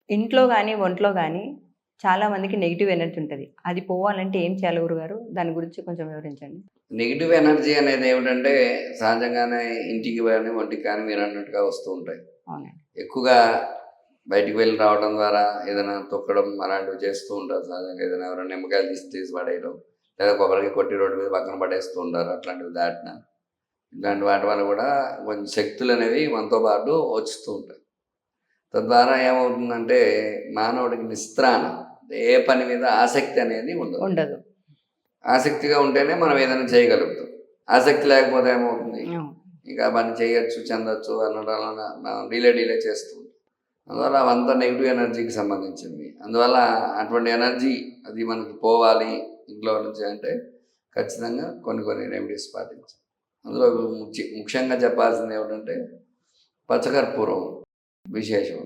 ఇంట్లో గాని, ఒంట్లో గాని చాలా మందికి నెగెటివ్ ఎనర్జీ ఉంటది. అది పోవాలంటే ఏం చేయాలి గురుగారు? దాని గురించి కొంచెం వివరించండి. నెగెటివ్ ఎనర్జీ అనేది ఏమిటంటే సహజంగానే ఇంటికి కానీ, ఒంటికి కానీ మీరన్నట్టుగా వస్తూ ఉంటాయి. అవునండి. ఎక్కువగా బయటికి వెళ్ళి రావడం ద్వారా ఏదైనా తొక్కడం అలాంటివి చేస్తూ ఉంటారు సహజంగా. ఏదైనా ఎవరైనా నిమ్మకాయలు తీసి తీసి పడేయడం, లేదా కొబ్బరికాయ కొట్టి రోడ్డు మీద పక్కన పడేస్తూ ఉంటారు. అట్లాంటివి దాటిన ఇట్లాంటి వాటి వల్ల కూడా కొంచెం శక్తులనేవి మనతో పాటు వస్తూ ఉంటాయి. తద్వారా ఏమవుతుందంటే మానవుడికి నిస్త్రాణ, ఏ పని మీద ఆసక్తి అనేది ఉండదు. ఉండదు. ఆసక్తిగా ఉంటేనే మనం ఏదైనా చేయగలుగుతాం. ఆసక్తి లేకపోతే ఏమవుతుంది? అవును. ఇంకా పని చేయొచ్చు, చెందొచ్చు అనడం డీలే చేస్తూ ఉంటాం. అందువల్ల అవంతా నెగిటివ్ ఎనర్జీకి సంబంధించింది. అందువల్ల అటువంటి ఎనర్జీ అది మనకి పోవాలి ఇంట్లో నుంచి అంటే ఖచ్చితంగా కొన్ని రెమెడీస్ పాటించాలి. అందులో ముఖ్యంగా చెప్పాల్సింది ఏమిటంటే పచ్చకర్పూరం విశేషం.